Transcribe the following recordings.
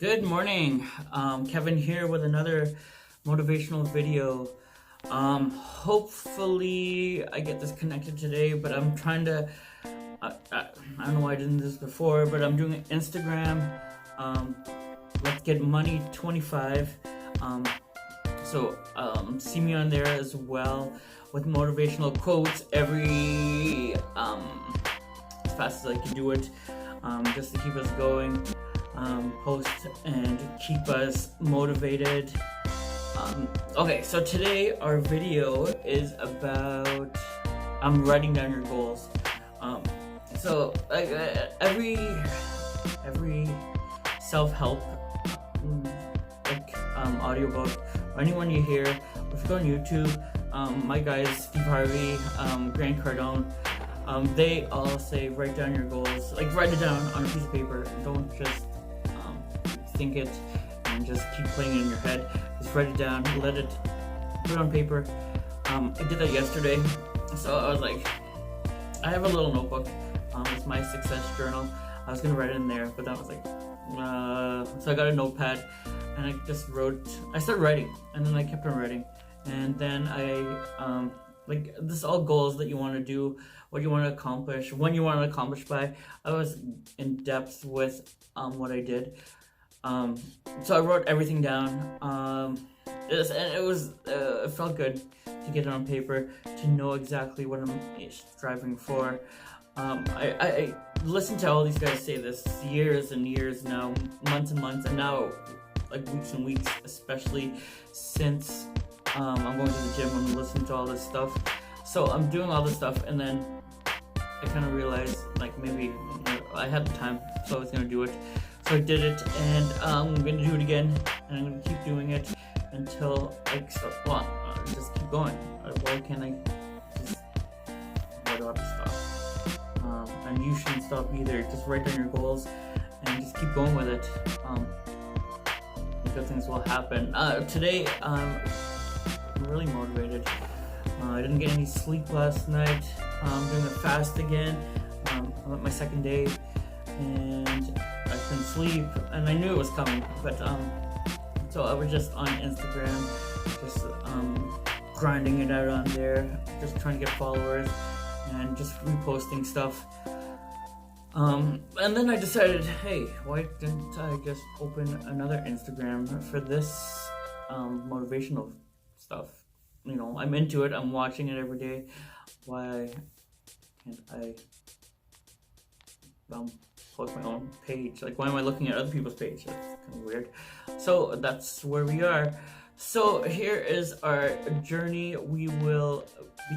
Good morning. Kevin here with another motivational video. Hopefully I get this connected today, but I'm trying to, I don't know why I didn't do this before, but I'm doing Instagram, Let's Get Money 25. See me on there as well with motivational quotes every, as fast as I can do it, just to keep us going. Post and keep us motivated. Okay, so today our video is about writing down your goals. Every self-help audiobook or anyone you hear, if you go on YouTube, my guys Steve Harvey, Grant Cardone, they all say write down your goals. Like, write it down on a piece of paper. Don't just think it and just keep playing it in your head. Just write it down, put it on paper. I did that yesterday, so I was like, I have a little notebook. It's my success journal. I was gonna write it in there, but that was like, so I got a notepad and I started writing, and then I kept on writing, and then this is all goals that you want to do, what you want to accomplish, when you want to accomplish by. I was in depth with what I did. So I wrote everything down. It felt good to get it on paper, to know exactly what I'm striving for. I listened to all these guys say this years and years now, months and months, and now like weeks and weeks, especially since I'm going to the gym and listening to all this stuff. So I'm doing all this stuff, and then I kind of realized, like, maybe I had the time, so I was gonna do it. So I did it, and I'm gonna do it again, and I'm gonna keep doing it until I stop. Well, just keep going. Why can't I just? Why do I have to stop? And you shouldn't stop either. Just write down your goals and just keep going with it. Good things will happen. Today, I'm really motivated. I didn't get any sleep last night. I'm doing a fast again. I'm at my second day, and I couldn't sleep, and I knew it was coming. But so I was just on Instagram, just grinding it out on there, just trying to get followers and just reposting stuff. And then I decided, hey, why didn't I just open another Instagram for this motivational stuff? You know, I'm into it, I'm watching it every day. Why can't I post my own page? Like, why am I looking at other people's page? That's kind of weird. So that's where we are. So here is our journey. We will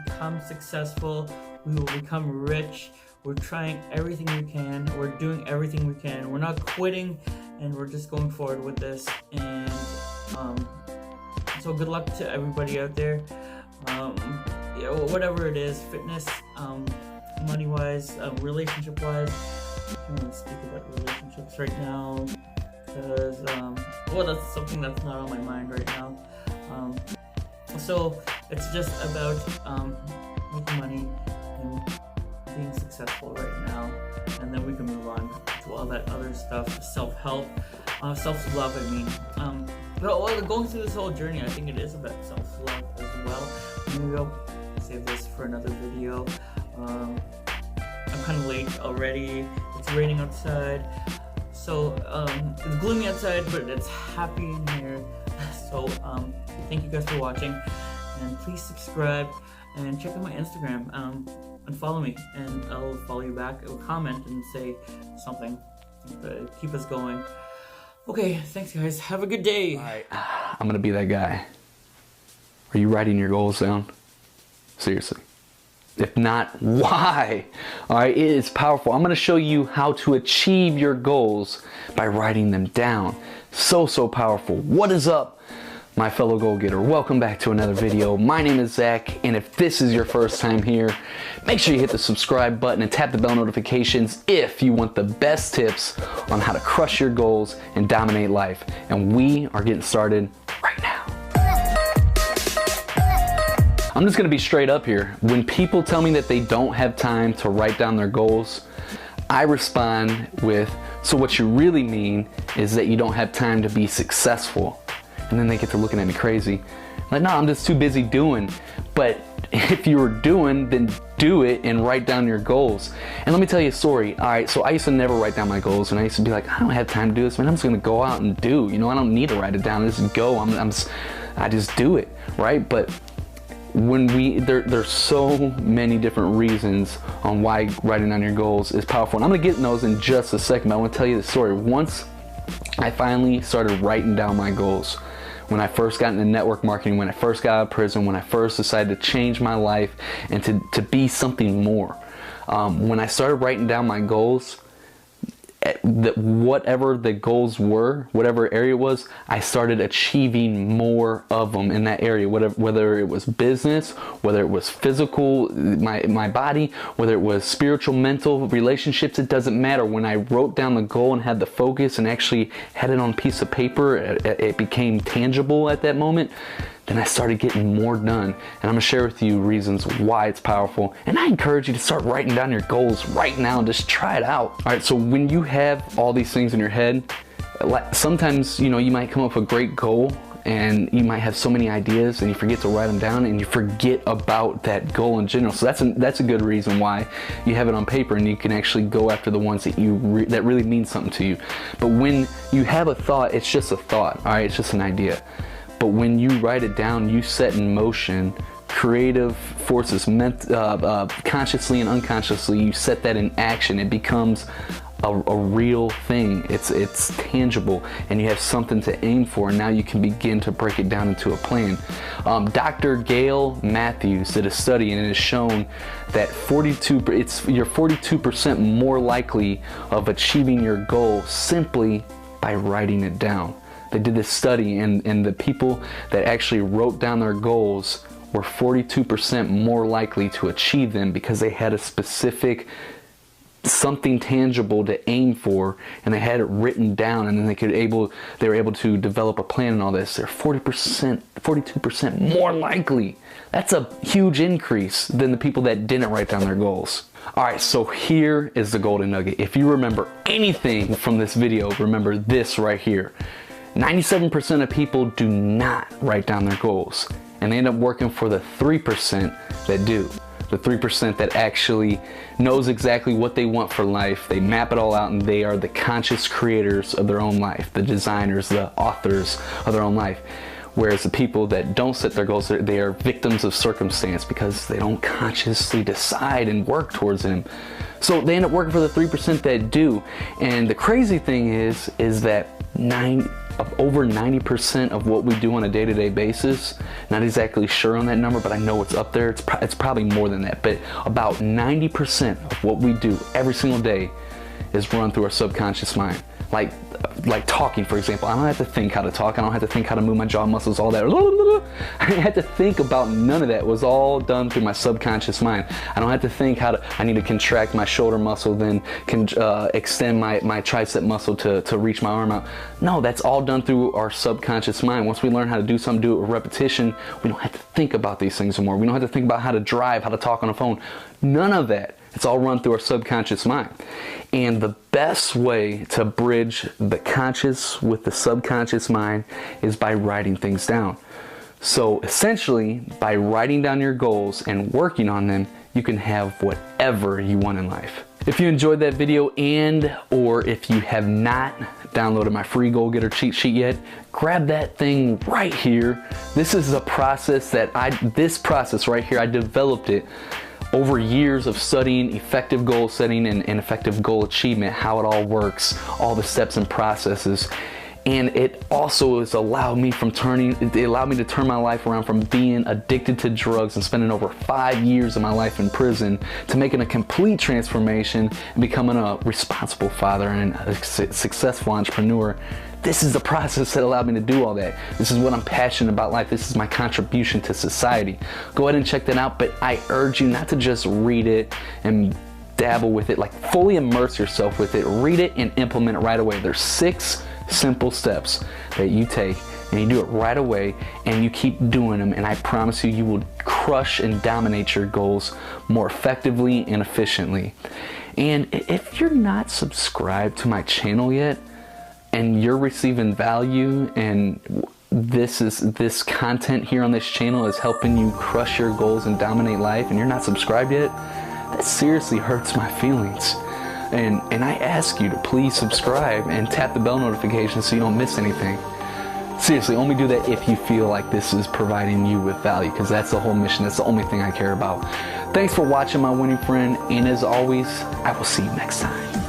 become successful. We will become rich. We're trying everything we can. We're doing everything we can. We're not quitting, and we're just going forward with this. And so good luck to everybody out there. Whatever it is, fitness, money-wise, relationship-wise. I can't really speak about relationships right now because, that's something that's not on my mind right now. So it's just about making money and being successful right now, and then we can move on to all that other stuff, self-help, self-love. Going through this whole journey, I think it is about self-love as well. Maybe I'll save this for another video. I'm kind of late already. It's raining outside, so it's gloomy outside, but it's happy in here. So thank you guys for watching, and please subscribe and check out my Instagram, and follow me, and I'll follow you back. I'll comment and say something to keep us going. Okay, thanks guys. Have a good day. All right. I'm gonna be that guy. Are you writing your goals down? Seriously. If not, why? All right, it is powerful. I'm gonna show you how to achieve your goals by writing them down. So powerful. What is up, my fellow goal getter? Welcome back to another video. My name is Zach, and if this is your first time here, make sure you hit the subscribe button and tap the bell notifications if you want the best tips on how to crush your goals and dominate life. And we are getting started right now. I'm just gonna be straight up here. When people tell me that they don't have time to write down their goals, I respond with So what you really mean is that you don't have time to be successful. And then they get to looking at me crazy. Like, no, I'm just too busy doing. But if you were doing, then do it and write down your goals. And let me tell you a story. All right, so I used to never write down my goals, and I used to be like, I don't have time to do this, man. I'm just gonna go out and do. You know, I don't need to write it down. I just go. I just do it, right? But when there's so many different reasons on why writing down your goals is powerful. And I'm gonna get in those in just a second, but I wanna tell you the story. Once I finally started writing down my goals, when I first got into network marketing, when I first got out of prison, when I first decided to change my life and to be something more, when I started writing down my goals, whatever the goals were, whatever area it was, I started achieving more of them in that area, whether it was business, whether it was physical, my body, whether it was spiritual, mental, relationships, it doesn't matter. When I wrote down the goal and had the focus and actually had it on a piece of paper, it became tangible at that moment. Then I started getting more done. And I'm gonna share with you reasons why it's powerful. And I encourage you to start writing down your goals right now and just try it out. All right, so when you have all these things in your head, sometimes, you know, you might come up with a great goal and you might have so many ideas and you forget to write them down and you forget about that goal in general. So that's a good reason why you have it on paper and you can actually go after the ones that that really mean something to you. But when you have a thought, it's just a thought, all right? It's just an idea. But when you write it down, you set in motion creative forces, consciously and unconsciously. You set that in action. It becomes a real thing. It's tangible, and you have something to aim for. And now you can begin to break it down into a plan. Dr. Gail Matthews did a study, and it has shown that you're 42% more likely of achieving your goal simply by writing it down. They did this study, and the people that actually wrote down their goals were 42% more likely to achieve them because they had a specific something tangible to aim for, and they had it written down, and then they were able to develop a plan and all this. They're 42% more likely. That's a huge increase than the people that didn't write down their goals. All right, so here is the golden nugget. If you remember anything from this video, remember this right here. 97% of people do not write down their goals, and they end up working for the 3% that do. The 3% that actually knows exactly what they want for life. They map it all out, and they are the conscious creators of their own life, the designers, the authors of their own life. Whereas the people that don't set their goals, they are victims of circumstance because they don't consciously decide and work towards them. So they end up working for the 3% that do. And the crazy thing is that over 90% of what we do on a day-to-day basis, not exactly sure on that number, but I know it's up there. It's probably more than that, but about 90% of what we do every single day is run through our subconscious mind. Like talking, for example. I don't have to think how to talk. I don't have to think how to move my jaw muscles, all that. I didn't have to think about none of that. It was all done through my subconscious mind. I don't have to think I need to contract my shoulder muscle, then extend my tricep muscle to reach my arm out. No, that's all done through our subconscious mind. Once we learn how to do something, do it with repetition, we don't have to think about these things anymore. We don't have to think about how to drive, how to talk on a phone. None of that. It's all run through our subconscious mind. And the best way to bridge the conscious with the subconscious mind is by writing things down. So essentially, by writing down your goals and working on them, you can have whatever you want in life. If you enjoyed that video, or if you have not downloaded my free goal getter cheat sheet yet, grab that thing right here. This is a process this process right here, I developed it over years of studying effective goal setting and effective goal achievement, how it all works, all the steps and processes. And it also has allowed me to turn my life around from being addicted to drugs and spending over 5 years of my life in prison to making a complete transformation and becoming a responsible father and a successful entrepreneur. This is the process that allowed me to do all that. This is what I'm passionate about life. This is my contribution to society. Go ahead and check that out, but I urge you not to just read it and dabble with it, like fully immerse yourself with it. Read it and implement it right away. There's 6 simple steps that you take, and you do it right away, and you keep doing them, and I promise you, you will crush and dominate your goals more effectively and efficiently. And if you're not subscribed to my channel yet, and you're receiving value, and this content here on this channel is helping you crush your goals and dominate life, and you're not subscribed yet, that seriously hurts my feelings. And I ask you to please subscribe and tap the bell notification so you don't miss anything. Seriously, only do that if you feel like this is providing you with value, because that's the whole mission. That's the only thing I care about. Thanks for watching, my winning friend, and as always, I will see you next time.